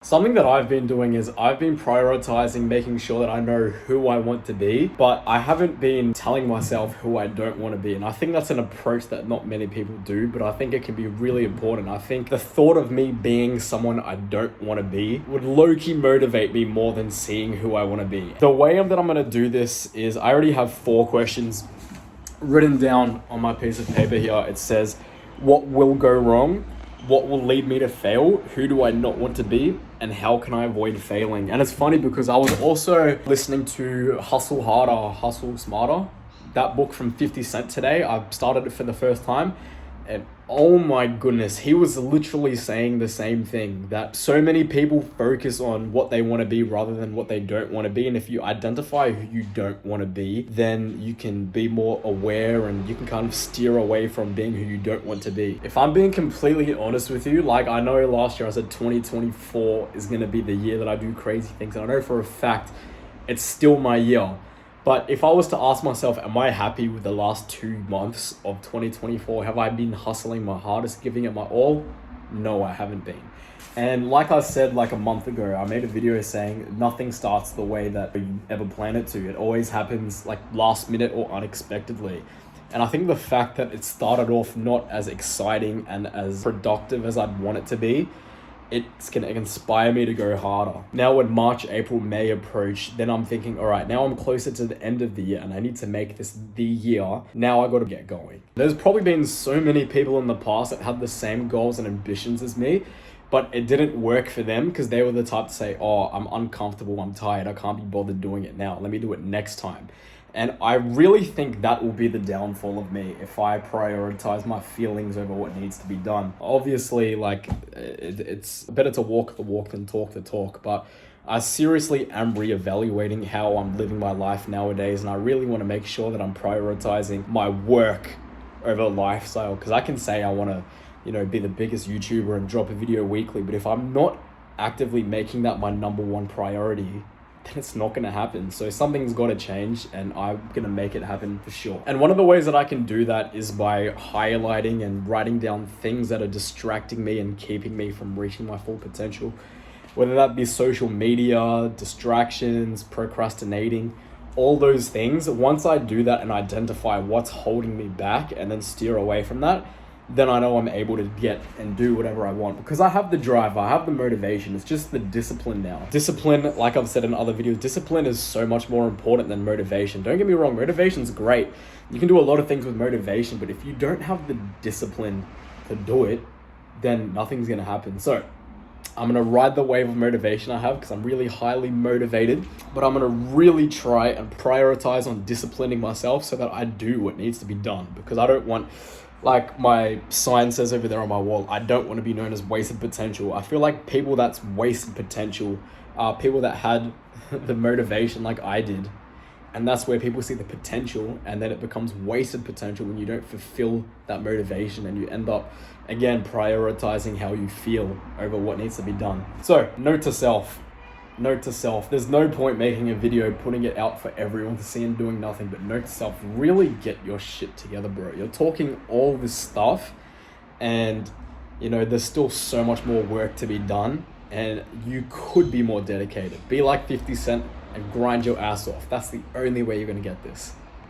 Something that I've been doing is I've been prioritizing making sure that I know who I want to be, but I haven't been telling myself who I don't want to be. And I think that's an approach that not many people do, but I think it can be really important. I think the thought of me being someone I don't want to be would low-key motivate me more than seeing who I want to be. The way that I'm going to do this is I already have 4 questions written down on my piece of paper here. It says, what will go wrong? What will lead me to fail? Who do I not want to be? And how can I avoid failing? And it's funny because I was also listening to Hustle Harder, Hustle Smarter, that book from 50 Cent today. I started it for the first time. And oh my goodness, he was literally saying the same thing, that so many people focus on what they want to be rather than what they don't want to be. And if you identify who you don't want to be, then you can be more aware and you can kind of steer away from being who you don't want to be. If I'm being completely honest with you, like I know last year I said 2024 is going to be the year that I do crazy things. And I know for a fact it's still my year. But if I was to ask myself, am I happy with the last 2 months of 2024? Have I been hustling my hardest, giving it my all? No, I haven't been. And like I said like a month ago, I made a video saying nothing starts the way that you ever plan it to. It always happens like last minute or unexpectedly. And I think the fact that it started off not as exciting and as productive as I'd want it to be, it's going to inspire me to go harder. Now when March, April, May approach, then I'm thinking, all right, now I'm closer to the end of the year and I need to make this the year. Now I got to get going. There's probably been so many people in the past that had the same goals and ambitions as me, but it didn't work for them because they were the type to say, oh, I'm uncomfortable, I'm tired, I can't be bothered doing it now. Let me do it next time. And I really think that will be the downfall of me if I prioritize my feelings over what needs to be done. Obviously, like it's better to walk the walk than talk the talk, but I seriously am reevaluating how I'm living my life nowadays, and I really want to make sure that I'm prioritizing my work over lifestyle, because I can say I want to, be the biggest YouTuber and drop a video weekly, but if I'm not actively making that my number one priority, then it's not going to happen. So something's got to change and I'm going to make it happen for sure. And one of the ways that I can do that is by highlighting and writing down things that are distracting me and keeping me from reaching my full potential, whether that be social media, distractions, procrastinating, all those things. Once I do that and identify what's holding me back and then steer away from that, then I know I'm able to get and do whatever I want because I have the drive, I have the motivation. It's just the discipline now. Discipline, like I've said in other videos, discipline is so much more important than motivation. Don't get me wrong, motivation's great. You can do a lot of things with motivation, but if you don't have the discipline to do it, then nothing's gonna happen. So I'm gonna ride the wave of motivation I have because I'm really highly motivated, but I'm gonna really try and prioritize on disciplining myself so that I do what needs to be done, because I don't want, like my sign says over there on my wall, I don't want to be known as wasted potential. I feel like people that's wasted potential are people that had the motivation like I did. And that's where people see the potential, and then it becomes wasted potential when you don't fulfill that motivation and you end up, again, prioritizing how you feel over what needs to be done. So, note to self, there's no point making a video, putting it out for everyone to see and doing nothing, but note to self, really get your shit together, bro. You're talking all this stuff and there's still so much more work to be done and you could be more dedicated. Be like 50 Cent and grind your ass off. That's the only way you're gonna get this.